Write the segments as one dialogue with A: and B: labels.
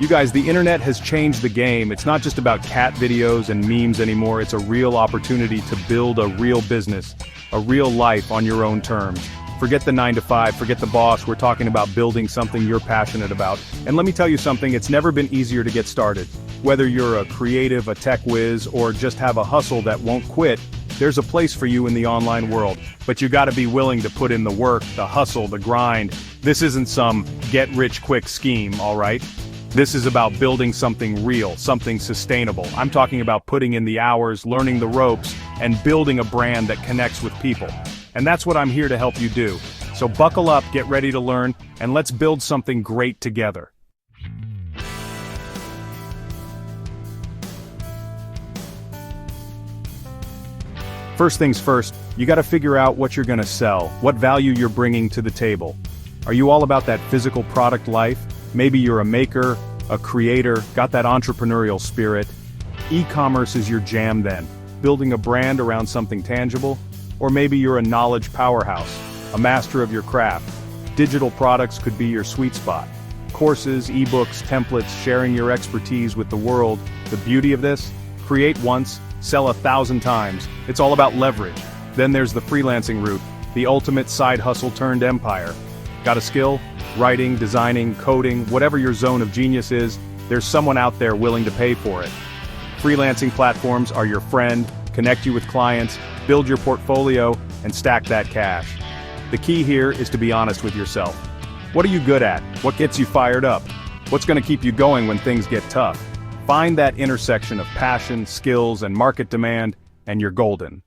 A: You guys, the internet has changed the game. It's not just about cat videos and memes anymore. It's a real opportunity to build a real business, a real life on your own terms. Forget the 9 to 5, forget the boss. We're talking about building something you're passionate about. And let me tell you something, it's never been easier to get started. Whether you're a creative, a tech whiz, or just have a hustle that won't quit, there's a place for you in the online world. But you gotta be willing to put in the work, the hustle, the grind. This isn't some get-rich-quick scheme, alright? This is about building something real, something sustainable. I'm talking about putting in the hours, learning the ropes, and building a brand that connects with people. And that's what I'm here to help you do. So buckle up, get ready to learn, and let's build something great together. First things first, you gotta figure out what you're gonna sell, what value you're bringing to the table. Are you all about that physical product life? Maybe you're a maker, a creator, got that entrepreneurial spirit. E-commerce is your jam then, building a brand around something tangible. Or maybe you're a knowledge powerhouse, a master of your craft. Digital products could be your sweet spot. Courses, ebooks, templates, sharing your expertise with the world. The beauty of this? Create once, sell 1,000 times. It's all about leverage. Then there's the freelancing route, the ultimate side hustle turned empire. Got a skill? Writing, designing, coding, whatever your zone of genius is, there's someone out there willing to pay for it. Freelancing platforms are your friend, connect you with clients, build your portfolio, and stack that cash. The key here is to be honest with yourself. What are you good at? What gets you fired up? What's going to keep you going when things get tough? Find that intersection of passion, skills, and market demand, and you're golden.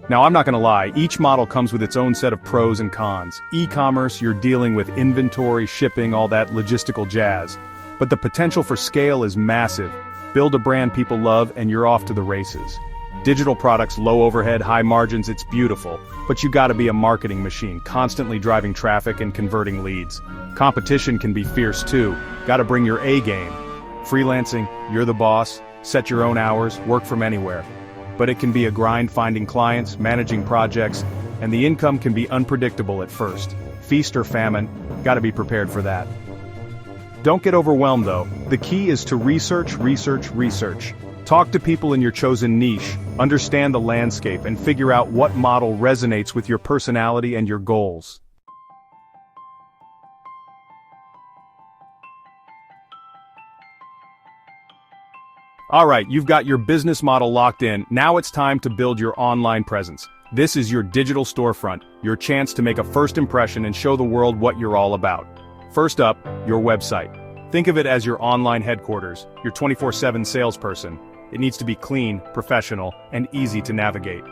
A: Now I'm not gonna lie, each model comes with its own set of pros and cons. E-commerce, you're dealing with inventory, shipping, all that logistical jazz. But the potential for scale is massive. Build a brand people love and you're off to the races. Digital products, low overhead, high margins, it's beautiful. But you gotta be a marketing machine, constantly driving traffic and converting leads. Competition can be fierce too. Gotta bring your A game. Freelancing, you're the boss, set your own hours, work from anywhere. But it can be a grind finding clients, managing projects, and the income can be unpredictable at first. Feast or famine, gotta be prepared for that. Don't get overwhelmed though. The key is to research. Talk to people in your chosen niche, understand the landscape, and figure out what model resonates with your personality and your goals. Alright, you've got your business model locked in, now it's time to build your online presence. This is your digital storefront, your chance to make a first impression and show the world what you're all about. First up, your website. Think of it as your online headquarters, your 24/7 salesperson. It needs to be clean, professional, and easy to navigate.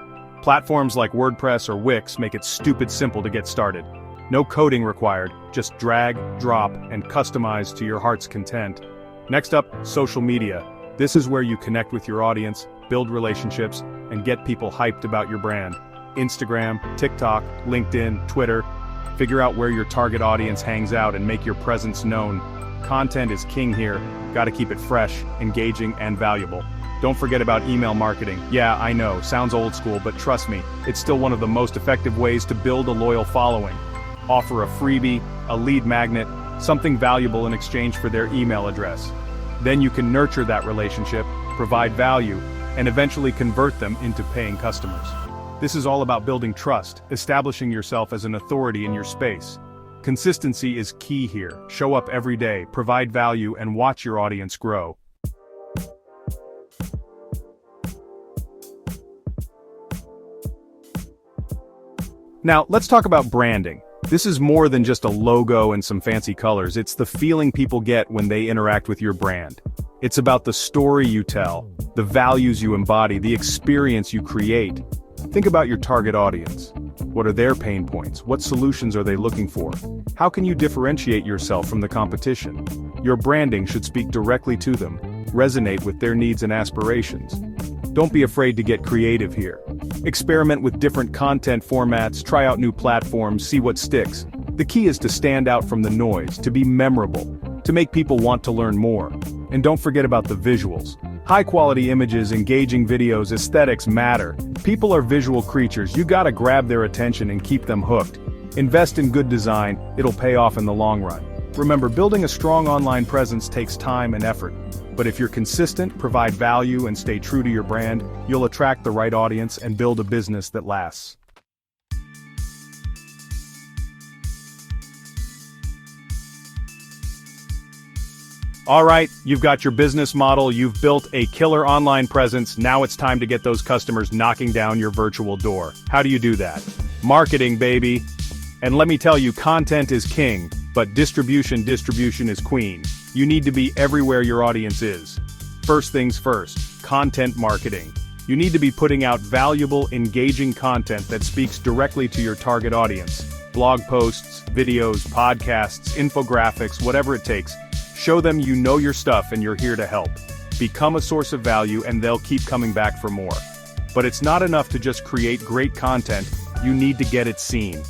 A: Platforms like WordPress or Wix make it stupid simple to get started. No coding required, just drag, drop, and customize to your heart's content. Next up, social media. This is where you connect with your audience, build relationships, and get people hyped about your brand. Instagram, TikTok, LinkedIn, Twitter. Figure out where your target audience hangs out and make your presence known. Content is king here. Gotta keep it fresh, engaging, and valuable. Don't forget about email marketing. Yeah, I know, sounds old school, but trust me, it's still one of the most effective ways to build a loyal following. Offer a freebie, a lead magnet, something valuable in exchange for their email address. Then you can nurture that relationship, provide value, and eventually convert them into paying customers. This is all about building trust, establishing yourself as an authority in your space. Consistency is key here. Show up every day, provide value, and watch your audience grow. Now, let's talk about branding. This is more than just a logo and some fancy colors, it's the feeling people get when they interact with your brand. It's about the story you tell, the values you embody, the experience you create. Think about your target audience. What are their pain points? What solutions are they looking for? How can you differentiate yourself from the competition? Your branding should speak directly to them, resonate with their needs and aspirations. Don't be afraid to get creative here. Experiment with different content formats, try out new platforms, see what sticks. The key is to stand out from the noise, to be memorable, to make people want to learn more. And don't forget about the visuals. High-quality images, engaging videos, aesthetics matter. People are visual creatures, you gotta grab their attention and keep them hooked. Invest in good design, it'll pay off in the long run. Remember, building a strong online presence takes time and effort. But if you're consistent, provide value, and stay true to your brand, you'll attract the right audience and build a business that lasts. Alright, you've got your business model, you've built a killer online presence, now it's time to get those customers knocking down your virtual door. How do you do that? Marketing, baby! And let me tell you, content is king, but distribution is queen. You need to be everywhere your audience is. First things first, content marketing. You need to be putting out valuable, engaging content that speaks directly to your target audience. Blog posts, videos, podcasts, infographics, whatever it takes. Show them you know your stuff and you're here to help. Become a source of value and they'll keep coming back for more. But it's not enough to just create great content, you need to get it seen.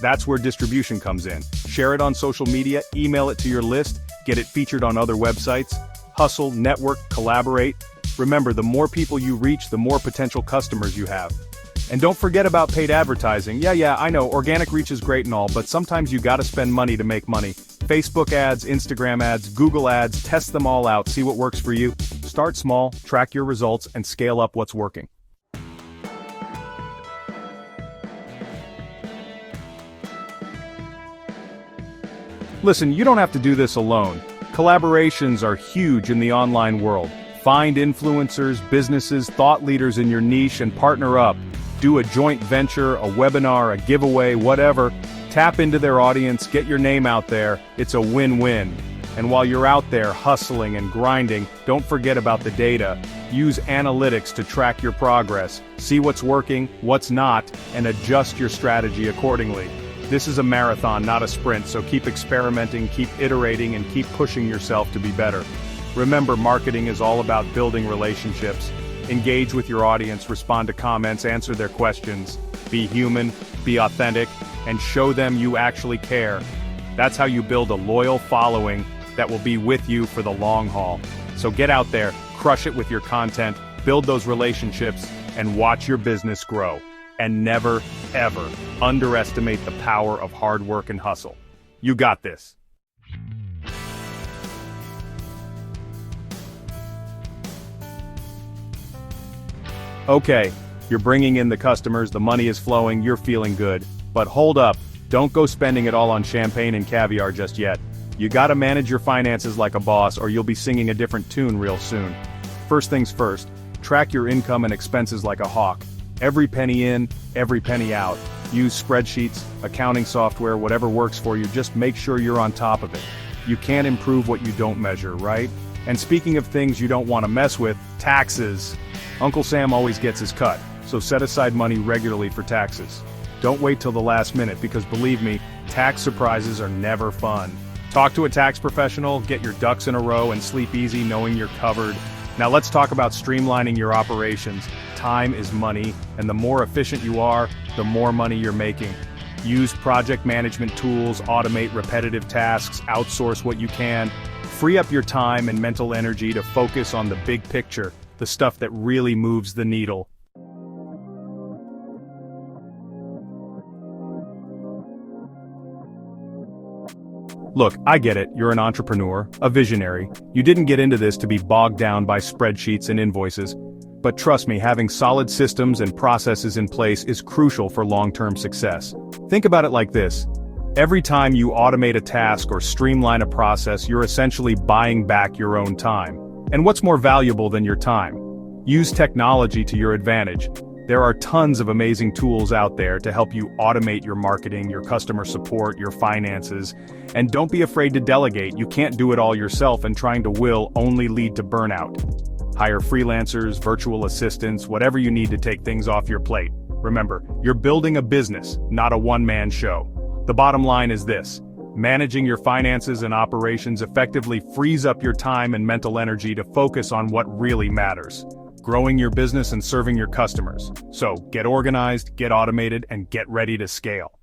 A: That's where distribution comes in. Share it on social media, email it to your list, get it featured on other websites. Hustle, network, collaborate. Remember, the more people you reach, the more potential customers you have. And don't forget about paid advertising. Yeah, I know, organic reach is great and all, but sometimes you gotta spend money to make money. Facebook ads, Instagram ads, Google ads, test them all out, see what works for you. Start small, track your results, and scale up what's working. Listen, you don't have to do this alone. Collaborations are huge in the online world. Find influencers, businesses, thought leaders in your niche and partner up. Do a joint venture, a webinar, a giveaway, whatever. Tap into their audience, get your name out there. It's a win-win. And while you're out there hustling and grinding, don't forget about the data. Use analytics to track your progress. See what's working, what's not, and adjust your strategy accordingly. This is a marathon, not a sprint, so keep experimenting, keep iterating, and keep pushing yourself to be better. Remember, marketing is all about building relationships. Engage with your audience, respond to comments, answer their questions. Be human, be authentic, and show them you actually care. That's how you build a loyal following that will be with you for the long haul. So get out there, crush it with your content, build those relationships, and watch your business grow. And never, ever underestimate the power of hard work and hustle. You got this. Okay, you're bringing in the customers, the money is flowing, you're feeling good. But hold up, don't go spending it all on champagne and caviar just yet. You gotta manage your finances like a boss or you'll be singing a different tune real soon. First things first, track your income and expenses like a hawk. Every penny in, every penny out. Use spreadsheets, accounting software, whatever works for you, just make sure you're on top of it. You can't improve what you don't measure, right? And speaking of things you don't want to mess with, taxes. Uncle Sam always gets his cut, so set aside money regularly for taxes. Don't wait till the last minute because believe me, tax surprises are never fun. Talk to a tax professional, get your ducks in a row, and sleep easy knowing you're covered. Now let's talk about streamlining your operations. Time is money, and the more efficient you are, the more money you're making. Use project management tools, automate repetitive tasks, outsource what you can. Free up your time and mental energy to focus on the big picture, the stuff that really moves the needle. Look, I get it, you're an entrepreneur, a visionary. You didn't get into this to be bogged down by spreadsheets and invoices. But trust me, having solid systems and processes in place is crucial for long-term success. Think about it like this. Every time you automate a task or streamline a process, you're essentially buying back your own time. And what's more valuable than your time? Use technology to your advantage. There are tons of amazing tools out there to help you automate your marketing, your customer support, your finances. And don't be afraid to delegate. You can't do it all yourself, and trying to will only lead to burnout. Hire freelancers, virtual assistants, whatever you need to take things off your plate. Remember, you're building a business, not a one-man show. The bottom line is this: managing your finances and operations effectively frees up your time and mental energy to focus on what really matters. Growing your business and serving your customers. So, get organized, get automated, and get ready to scale.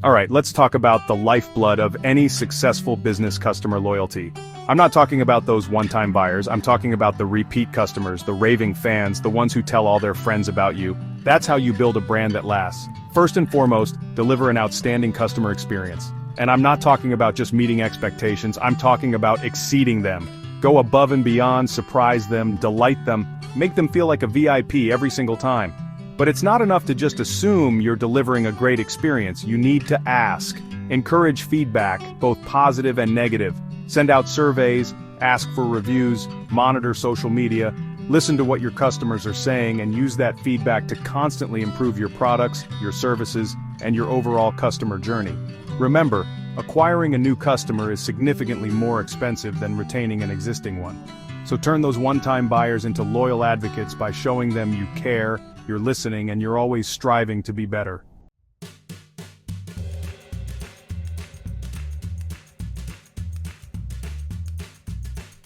A: Alright, let's talk about the lifeblood of any successful business: customer loyalty. I'm not talking about those one-time buyers, I'm talking about the repeat customers, the raving fans, the ones who tell all their friends about you. That's how you build a brand that lasts. First and foremost, deliver an outstanding customer experience. And I'm not talking about just meeting expectations, I'm talking about exceeding them. Go above and beyond, surprise them, delight them, make them feel like a VIP every single time. But it's not enough to just assume you're delivering a great experience, you need to ask. Encourage feedback, both positive and negative. Send out surveys, ask for reviews, monitor social media, listen to what your customers are saying, and use that feedback to constantly improve your products, your services, and your overall customer journey. Remember, acquiring a new customer is significantly more expensive than retaining an existing one. So turn those one-time buyers into loyal advocates by showing them you care, you're listening, and you're always striving to be better.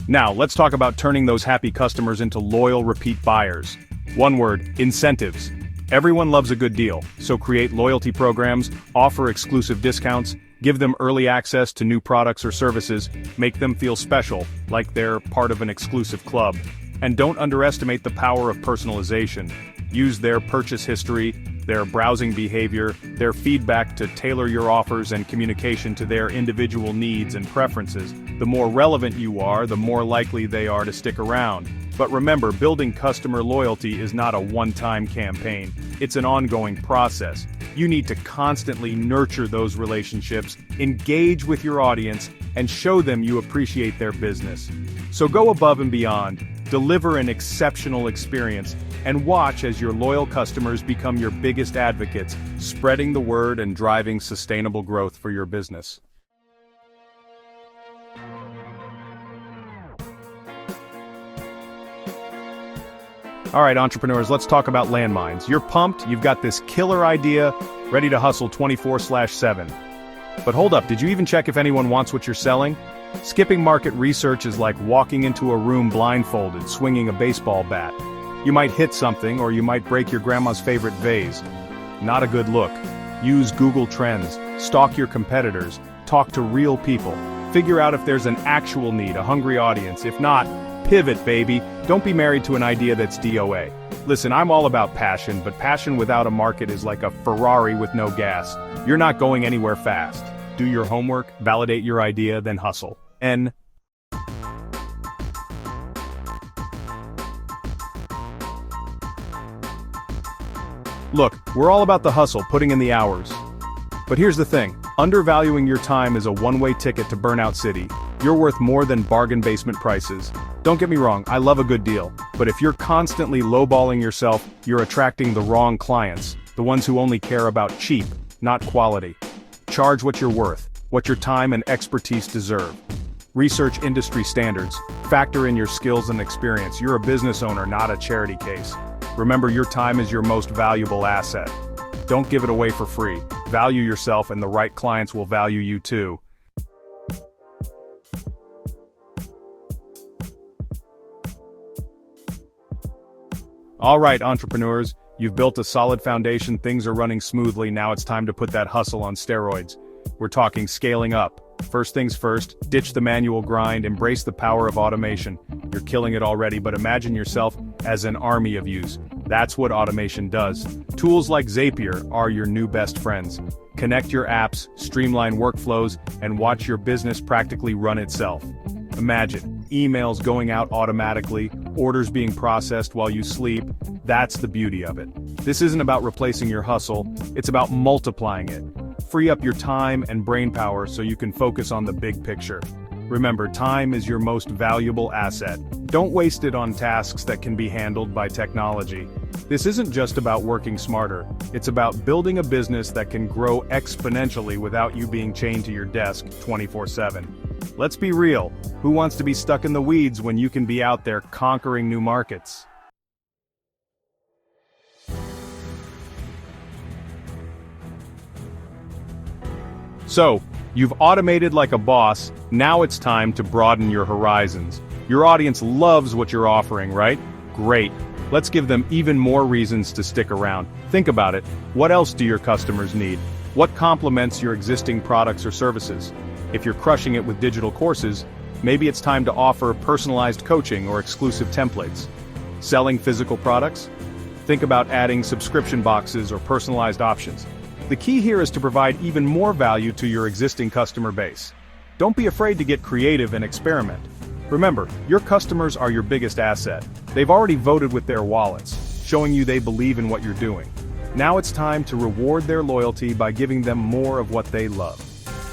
A: Now, let's talk about turning those happy customers into loyal repeat buyers. One word: incentives. Everyone loves a good deal, so create loyalty programs, offer exclusive discounts, give them early access to new products or services, make them feel special, like they're part of an exclusive club. And don't underestimate the power of personalization. Use their purchase history, their browsing behavior, their feedback to tailor your offers and communication to their individual needs and preferences. The more relevant you are, the more likely they are to stick around. But remember, building customer loyalty is not a one-time campaign. It's an ongoing process. You need to constantly nurture those relationships, engage with your audience, and show them you appreciate their business. So go above and beyond, deliver an exceptional experience, and watch as your loyal customers become your biggest advocates, spreading the word and driving sustainable growth for your business. Alright, entrepreneurs, let's talk about landmines. You're pumped, you've got this killer idea, ready to hustle 24/7. But hold up, did you even check if anyone wants what you're selling? Skipping market research is like walking into a room blindfolded, swinging a baseball bat. You might hit something, or you might break your grandma's favorite vase. Not a good look. Use Google Trends, stalk your competitors, talk to real people, figure out if there's an actual need, a hungry audience. If not, pivot, baby. Don't be married to an idea that's DOA. Listen, I'm all about passion, but passion without a market is like a Ferrari with no gas. You're not going anywhere fast. Do your homework, validate your idea, then hustle. Look, we're all about the hustle, putting in the hours. But here's the thing, undervaluing your time is a one-way ticket to Burnout City. You're worth more than bargain basement prices. Don't get me wrong, I love a good deal, but if you're constantly lowballing yourself, you're attracting the wrong clients, the ones who only care about cheap, not quality. Charge what you're worth, what your time and expertise deserve. Research industry standards, factor in your skills and experience. You're a business owner, not a charity case. Remember, your time is your most valuable asset. Don't give it away for free. Value yourself, and the right clients will value you too. Alright, entrepreneurs, you've built a solid foundation, things are running smoothly, now it's time to put that hustle on steroids. We're talking scaling up. First things first, ditch the manual grind, embrace the power of automation. You're killing it already, but imagine yourself as an army of yous. That's what automation does. Tools like Zapier are your new best friends. Connect your apps, streamline workflows, and watch your business practically run itself. Imagine emails going out automatically, orders being processed while you sleep. That's the beauty of it. This isn't about replacing your hustle, it's about multiplying it. Free up your time and brainpower so you can focus on the big picture. Remember, time is your most valuable asset. Don't waste it on tasks that can be handled by technology. This isn't just about working smarter, it's about building a business that can grow exponentially without you being chained to your desk 24/7. Let's be real, who wants to be stuck in the weeds when you can be out there conquering new markets? So, you've automated like a boss, now it's time to broaden your horizons. Your audience loves what you're offering, right? Great. Let's give them even more reasons to stick around. Think about it. What else do your customers need? What complements your existing products or services? If you're crushing it with digital courses, maybe it's time to offer personalized coaching or exclusive templates. Selling physical products? Think about adding subscription boxes or personalized options. The key here is to provide even more value to your existing customer base. Don't be afraid to get creative and experiment. Remember, your customers are your biggest asset. They've already voted with their wallets, showing you they believe in what you're doing. Now it's time to reward their loyalty by giving them more of what they love.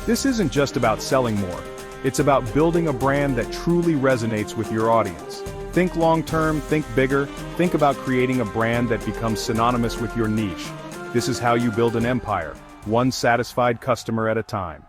A: This isn't just about selling more. It's about building a brand that truly resonates with your audience. Think long-term, think bigger, think about creating a brand that becomes synonymous with your niche. This is how you build an empire, one satisfied customer at a time.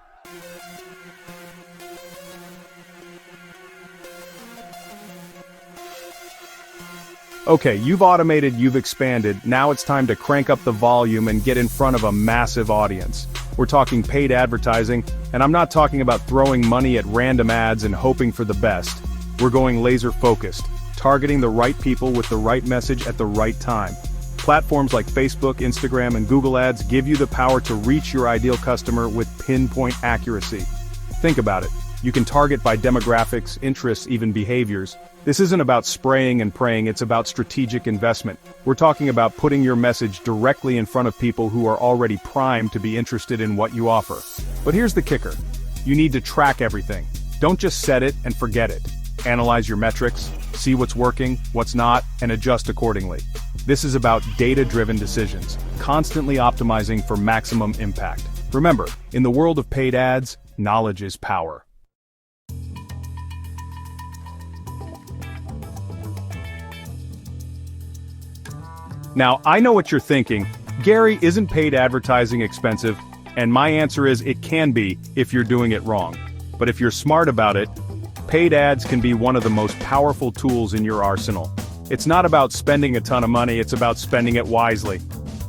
A: Okay, you've automated, you've expanded, now it's time to crank up the volume and get in front of a massive audience. We're talking paid advertising, and I'm not talking about throwing money at random ads and hoping for the best. We're going laser-focused, targeting the right people with the right message at the right time. Platforms like Facebook, Instagram, and Google Ads give you the power to reach your ideal customer with pinpoint accuracy. Think about it. You can target by demographics, interests, even behaviors. This isn't about spraying and praying, it's about strategic investment. We're talking about putting your message directly in front of people who are already primed to be interested in what you offer. But here's the kicker. You need to track everything. Don't just set it and forget it. Analyze your metrics, see what's working, what's not, and adjust accordingly. This is about data-driven decisions, constantly optimizing for maximum impact. Remember, in the world of paid ads, knowledge is power. Now, I know what you're thinking. Gary, isn't paid advertising expensive? And my answer is it can be if you're doing it wrong. But if you're smart about it, paid ads can be one of the most powerful tools in your arsenal. It's not about spending a ton of money, it's about spending it wisely.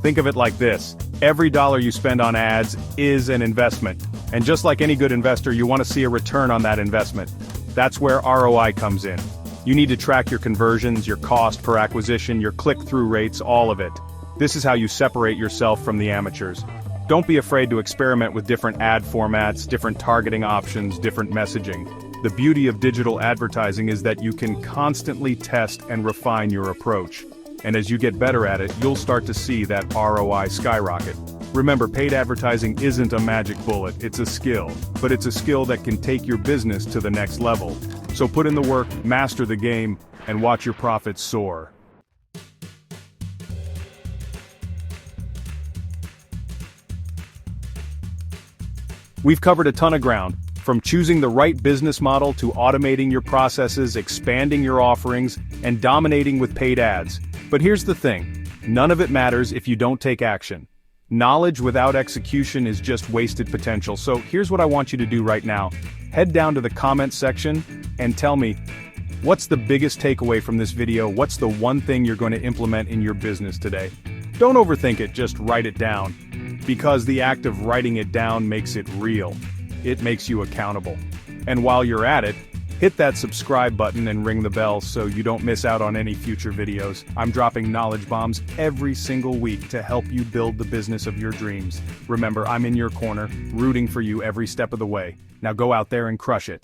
A: Think of it like this. Every dollar you spend on ads is an investment. And just like any good investor, you want to see a return on that investment. That's where ROI comes in. You need to track your conversions, your cost per acquisition, your click-through rates, all of it. This is how you separate yourself from the amateurs. Don't be afraid to experiment with different ad formats, different targeting options, different messaging. The beauty of digital advertising is that you can constantly test and refine your approach. And as you get better at it, you'll start to see that ROI skyrocket. Remember, paid advertising isn't a magic bullet, it's a skill. But it's a skill that can take your business to the next level. So put in the work, master the game, and watch your profits soar. We've covered a ton of ground, from choosing the right business model to automating your processes, expanding your offerings, and dominating with paid ads. But here's the thing, none of it matters if you don't take action. Knowledge without execution is just wasted potential, so here's what I want you to do right now. Head down to the comment section and tell me, what's the biggest takeaway from this video? What's the one thing you're going to implement in your business today? Don't overthink it, just write it down. Because the act of writing it down makes it real. It makes you accountable. And while you're at it, hit that subscribe button and ring the bell so you don't miss out on any future videos. I'm dropping knowledge bombs every single week to help you build the business of your dreams. Remember, I'm in your corner, rooting for you every step of the way. Now go out there and crush it.